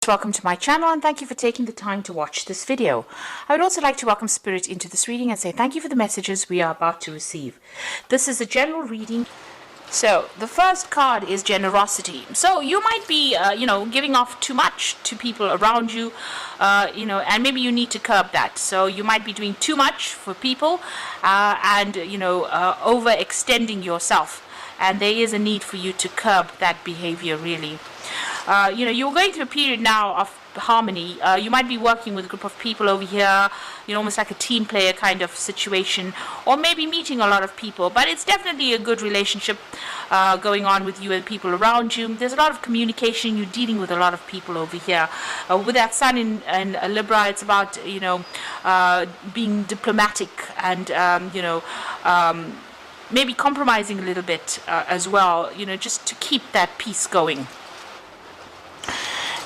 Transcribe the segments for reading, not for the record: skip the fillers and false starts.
Welcome to my channel and thank you for taking the time to watch this video. I would also like to welcome Spirit into this reading and say thank you for the messages we are about to receive. This is a general reading. So the first card is generosity. So you might be, giving off too much to people around you, and maybe you need to curb that. So you might be doing too much for people and overextending yourself. And there is a need for you to curb that behavior really. You're going through a period now of harmony. You might be working with a group of people over here, almost like a team player kind of situation, or maybe meeting a lot of people, but it's definitely a good relationship going on with you and people around you. There's a lot of communication. You're dealing with a lot of people over here. With that sun in Libra, it's about being diplomatic and maybe compromising a little bit as well, just to keep that peace going.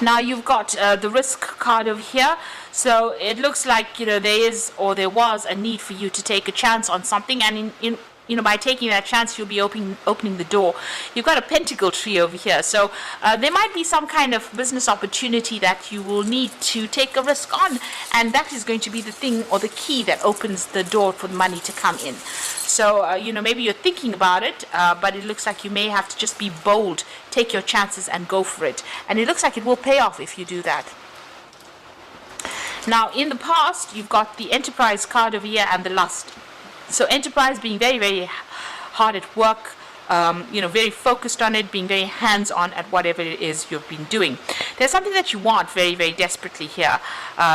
Now you've got the risk card over here. So it looks like, there was a need for you to take a chance on something, and by taking that chance, you'll be opening the door. You've got a pentacle tree over here. So there might be some kind of business opportunity that you will need to take a risk on. And that is going to be the thing or the key that opens the door for the money to come in. So, maybe you're thinking about it, but it looks like you may have to just be bold, take your chances and go for it. And it looks like it will pay off if you do that. Now, in the past, you've got the Enterprise card over here and the Lust. So Enterprise being very, very hard at work, very focused on it, being very hands-on at whatever it is you've been doing. There's something that you want very, very desperately here.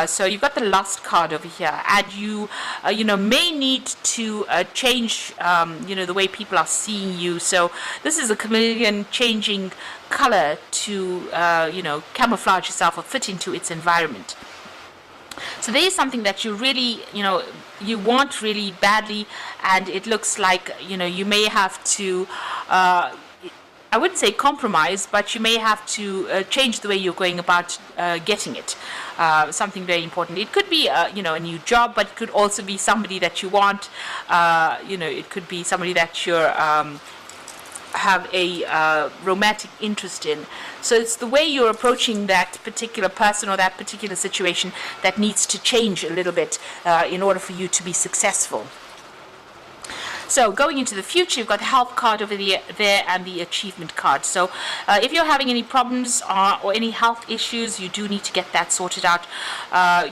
So you've got the Lust card over here, and you, may need to change, the way people are seeing you. So this is a chameleon changing color to, camouflage yourself or fit into its environment. So there is something that you really, you want really badly, and it looks like, you may have to, I wouldn't say compromise, but you may have to change the way you're going about getting it. Something very important. It could be, a new job, but it could also be somebody that you want. It could be somebody that you're have a romantic interest in. So it's the way you're approaching that particular person or that particular situation that needs to change a little bit in order for you to be successful. So going into the future, you've got the health card over there and the achievement card. So if you're having any problems or any health issues, you do need to get that sorted out.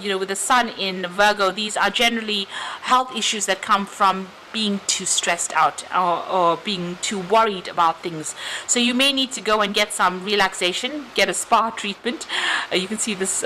With the sun in Virgo, these are generally health issues that come from being too stressed out or being too worried about things. So you may need to go and get some relaxation, get a spa treatment. You can see this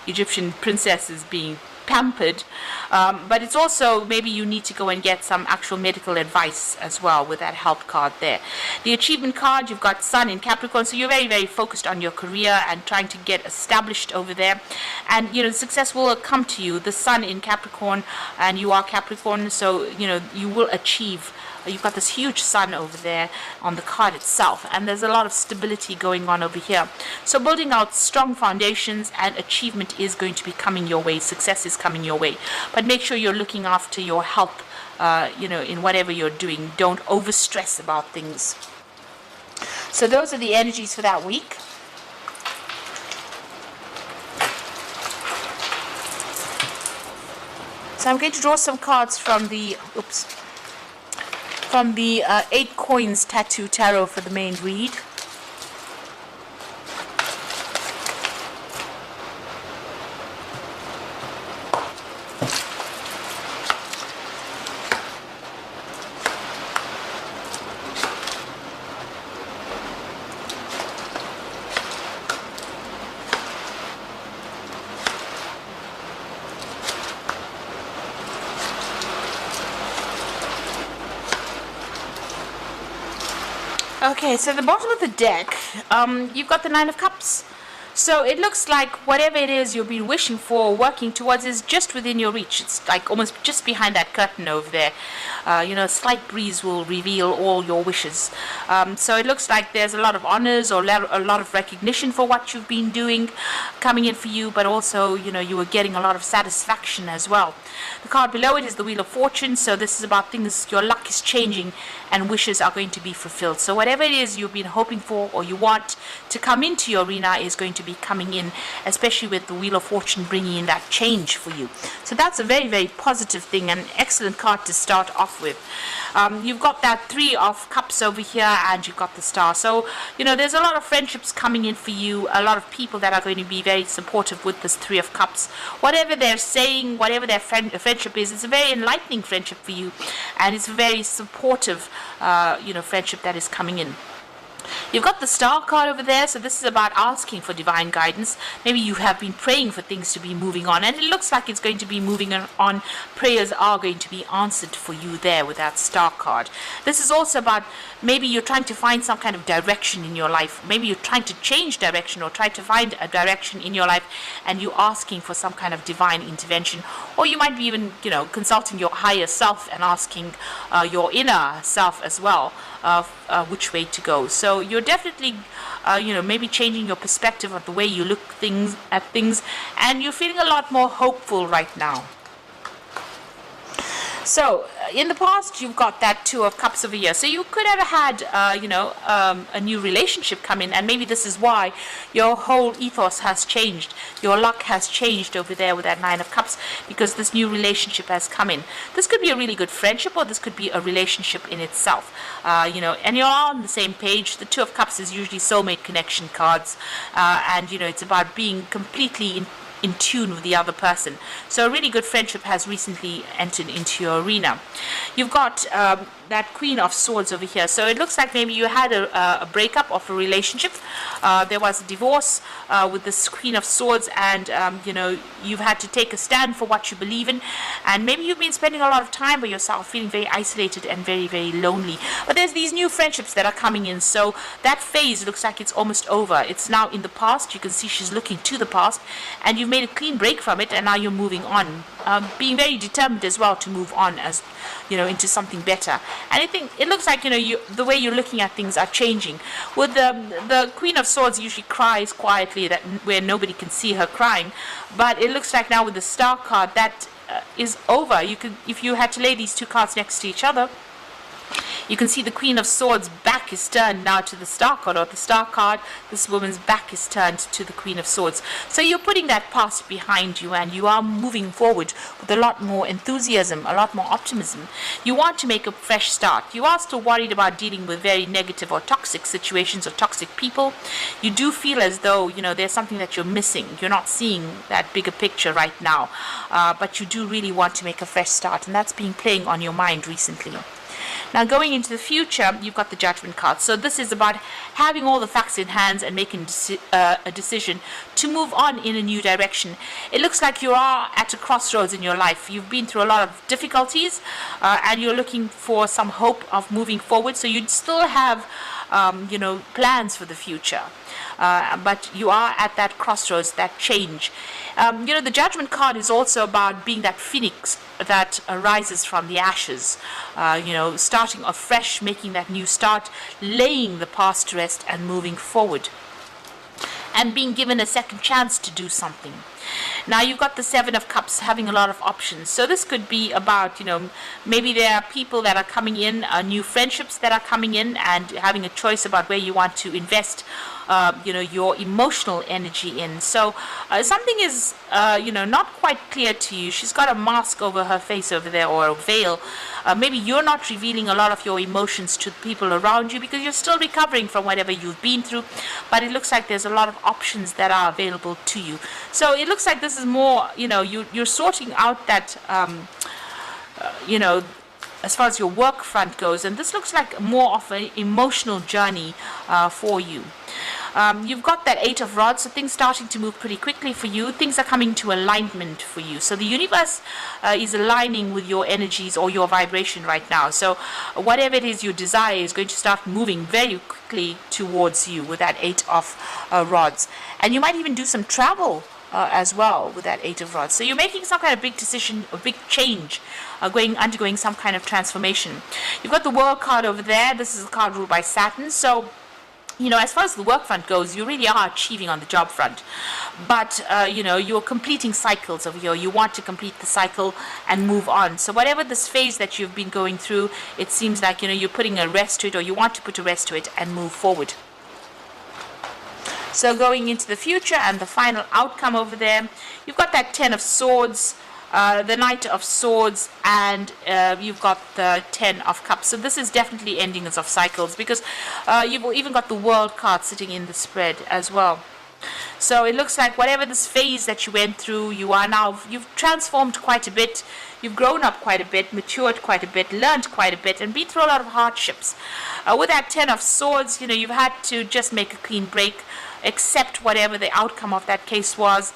Egyptian princess is being pampered, but it's also maybe you need to go and get some actual medical advice as well with that health card there. The achievement card, you've got Sun in Capricorn, so you're very, very focused on your career and trying to get established over there, and success will come to you. The Sun in Capricorn, and you are Capricorn, so you will achieve. You've got this huge sun over there on the card itself, and there's a lot of stability going on over here. So building out strong foundations, and achievement is going to be coming your way. Success is coming your way. But make sure you're looking after your health, in whatever you're doing. Don't overstress about things. So those are the energies for that week. So I'm going to draw some cards from the, from the 8 Coins Tattoo Tarot for the main read. Okay, so the bottom of the deck, you've got the Nine of Cups. So it looks like whatever it is you've been wishing for, working towards, is just within your reach. It's like almost just behind that curtain over there. A slight breeze will reveal all your wishes. So it looks like there's a lot of honors or a lot of recognition for what you've been doing coming in for you, but also, you are getting a lot of satisfaction as well. The card below it is the Wheel of Fortune. So this is about things, your luck is changing and wishes are going to be fulfilled. So whatever it is you've been hoping for or you want to come into your arena is going to be coming in, especially with the Wheel of Fortune bringing in that change for you. So that's a very, very positive thing, and an excellent card to start off with. You've got that Three of Cups over here, and you've got the Star. So, there's a lot of friendships coming in for you, a lot of people that are going to be very supportive with this Three of Cups. Whatever they're saying, whatever their friendship is, it's a very enlightening friendship for you, and it's a very supportive, friendship that is coming in. You've got the Star card over there, so this is about asking for divine guidance. Maybe you have been praying for things to be moving on, and it looks like it's going to be moving on. Prayers are going to be answered for you there with that Star card. This is also about maybe you're trying to find some kind of direction in your life. Maybe you're trying to change direction or try to find a direction in your life, and you're asking for some kind of divine intervention. Or you might be even, consulting your higher self and asking your inner self as well which way to go. So you're definitely, maybe changing your perspective of the way you look at things, and you're feeling a lot more hopeful right now. So, in the past, you've got that Two of Cups over here. So you could have had, a new relationship come in, and maybe this is why your whole ethos has changed. Your luck has changed over there with that Nine of Cups, because this new relationship has come in. This could be a really good friendship, or this could be a relationship in itself. And you're all on the same page. The Two of Cups is usually soulmate connection cards, and, it's about being completely in tune with the other person. So a really good friendship has recently entered into your arena. You've got that Queen of Swords over here. So it looks like maybe you had a breakup of a relationship. There was a divorce with this Queen of Swords, and you've had to take a stand for what you believe in, and maybe you've been spending a lot of time by yourself, feeling very isolated and very, very lonely. But there's these new friendships that are coming in, so that phase looks like it's almost over. It's now in the past. You can see she's looking to the past, and you've made a clean break from it, and now you're moving on, being very determined as well to move on as into something better. And I think it looks like the way you're looking at things are changing. With the Queen of Swords usually cries quietly, that where nobody can see her crying, but it looks like now with the Star card that is over. You could, if you had to lay these two cards next to each other, you can see the Queen of Swords' back is turned now to the Star card, or the Star card, this woman's back is turned to the Queen of Swords. So you're putting that past behind you, and you are moving forward with a lot more enthusiasm, a lot more optimism. You want to make a fresh start. You are still worried about dealing with very negative or toxic situations or toxic people. You do feel as though, there's something that you're missing. You're not seeing that bigger picture right now, but you do really want to make a fresh start, and that's been playing on your mind recently. Now, going into the future, you've got the Judgment card. So this is about having all the facts in hand and making a decision to move on in a new direction. It looks like you are at a crossroads in your life. You've been through a lot of difficulties, and you're looking for some hope of moving forward. So you'd still have, plans for the future. But you are at that crossroads, that change. The Judgment card is also about being that phoenix that arises from the ashes, starting afresh, making that new start, laying the past to rest and moving forward, and being given a second chance to do something. Now you've got the Seven of Cups, having a lot of options. So this could be about, maybe there are people that are coming in, new friendships that are coming in, and having a choice about where you want to invest your emotional energy in. So something is, not quite clear to you. She's got a mask over her face over there, or a veil. Maybe you're not revealing a lot of your emotions to people around you because you're still recovering from whatever you've been through, but it looks like there's a lot of options that are available to you. So it looks like this is more, you're sorting out that, as far as your work front goes, and this looks like more of an emotional journey for you. You've got that Eight of Rods, so things starting to move pretty quickly for you. Things are coming to alignment for you. So the universe is aligning with your energies or your vibration right now. So whatever it is you desire is going to start moving very quickly towards you with that Eight of Rods. And you might even do some travel as well with that Eight of Rods. So you're making some kind of big decision, a big change, undergoing some kind of transformation. You've got the World card over there. This is a card ruled by Saturn. So as far as the work front goes, you really are achieving on the job front. But, you're completing cycles over here. You want to complete the cycle and move on. So whatever this phase that you've been going through, it seems like, you're putting a rest to it, or you want to put a rest to it and move forward. So going into the future and the final outcome over there, you've got that 10 of Swords, the Knight of Swords, and you've got the 10 of Cups. So this is definitely endings of cycles, because you've even got the World card sitting in the spread as well. So it looks like whatever this phase that you went through, you've transformed quite a bit, you've grown up quite a bit, matured quite a bit, learned quite a bit, and been through a lot of hardships. With that 10 of Swords, you've had to just make a clean break, accept whatever the outcome of that case was.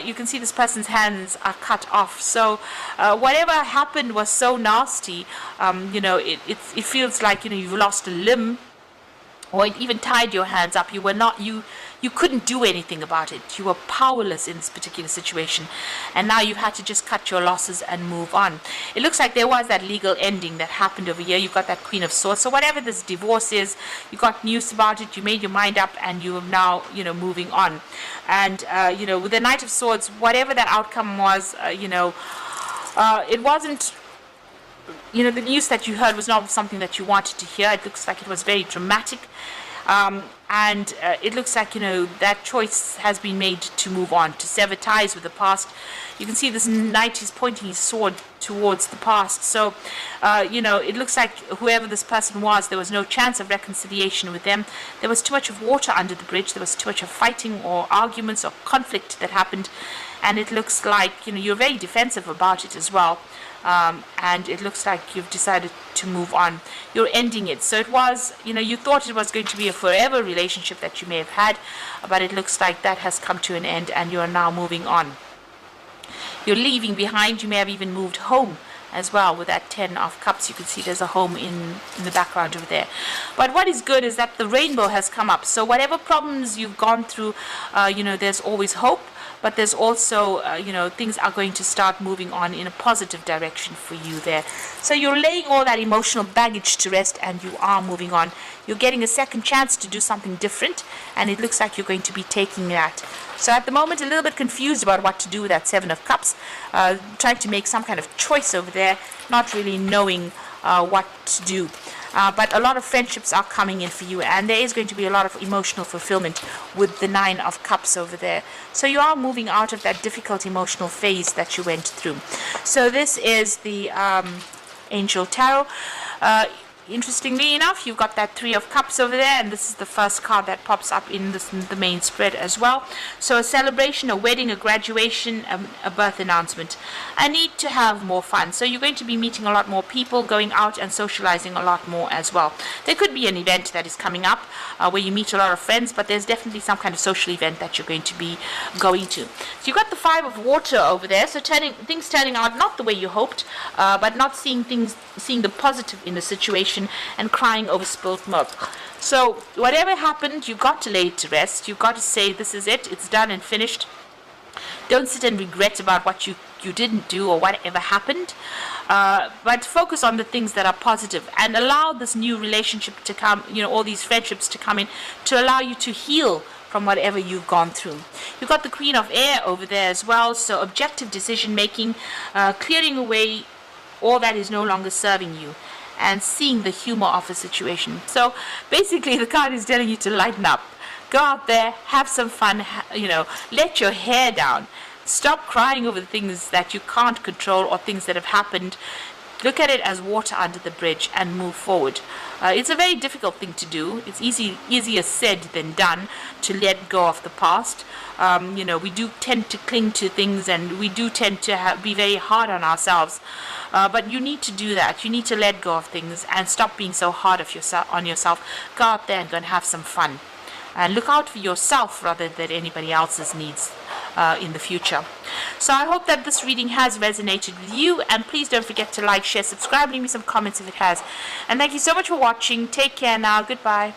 You can see this person's hands are cut off. So whatever happened was so nasty. It feels like you've lost a limb, or it even tied your hands up. You couldn't do anything about it. You were powerless in this particular situation, and now you've had to just cut your losses and move on. It looks like there was that legal ending that happened over here. You've got that Queen of Swords. So whatever this divorce is, you got news about it, you made your mind up, and you are now, moving on. And, with the Knight of Swords, whatever that outcome was, it wasn't, the news that you heard was not something that you wanted to hear. It looks like it was very dramatic. And it looks like, that choice has been made to move on, to sever ties with the past. You can see this knight is pointing his sword towards the past. So, it looks like whoever this person was, there was no chance of reconciliation with them. There was too much of water under the bridge. There was too much of fighting or arguments or conflict that happened. And it looks like, you're very defensive about it as well. And it looks like you've decided to move on. You're ending it. So it was, you thought it was going to be a forever relationship that you may have had, but it looks like that has come to an end, and you are now moving on. You're leaving behind. You may have even moved home as well with that 10 of Cups. You can see there's a home in the background over there. But what is good is that the rainbow has come up. So whatever problems you've gone through, there's always hope. But there's also, things are going to start moving on in a positive direction for you there. So you're laying all that emotional baggage to rest, and you are moving on. You're getting a second chance to do something different, and it looks like you're going to be taking that. So at the moment, a little bit confused about what to do with that 7 of Cups, trying to make some kind of choice over there, not really knowing what to do. But a lot of friendships are coming in for you, and there is going to be a lot of emotional fulfillment with the 9 of Cups over there. So you are moving out of that difficult emotional phase that you went through. So this is the Angel Tarot. Interestingly enough, you've got that 3 of Cups over there, and this is the first card that pops up in the main spread as well. So a celebration, a wedding, a graduation, a birth announcement. A need to have more fun. So you're going to be meeting a lot more people, going out and socializing a lot more as well. There could be an event that is coming up where you meet a lot of friends, but there's definitely some kind of social event that you're going to be going to. So you've got the 5 of Water over there, so things turning out not the way you hoped, but not seeing the positive in the situation, and crying over spilt milk. So whatever happened, you've got to lay it to rest. You've got to say, this is it, it's done and finished. Don't sit and regret about what you didn't do or whatever happened, but focus on the things that are positive, and allow this new relationship to come, all these friendships to come in, to allow you to heal from whatever you've gone through. You've got the Queen of Air over there as well, so objective decision making, clearing away all that is no longer serving you, and seeing the humor of a situation. So basically the card is telling you to lighten up. Go out there, have some fun, let your hair down. Stop crying over the things that you can't control or things that have happened. Look at it as water under the bridge and move forward. It's a very difficult thing to do. It's easier said than done to let go of the past. We do tend to cling to things, and we do tend to be very hard on ourselves. But you need to do that. You need to let go of things and stop being so hard on yourself. Go out there and go and have some fun. And look out for yourself rather than anybody else's needs in the future. So I hope that this reading has resonated with you, and please don't forget to like, share, subscribe, leave me some comments if it has. And thank you so much for watching. Take care now. Goodbye.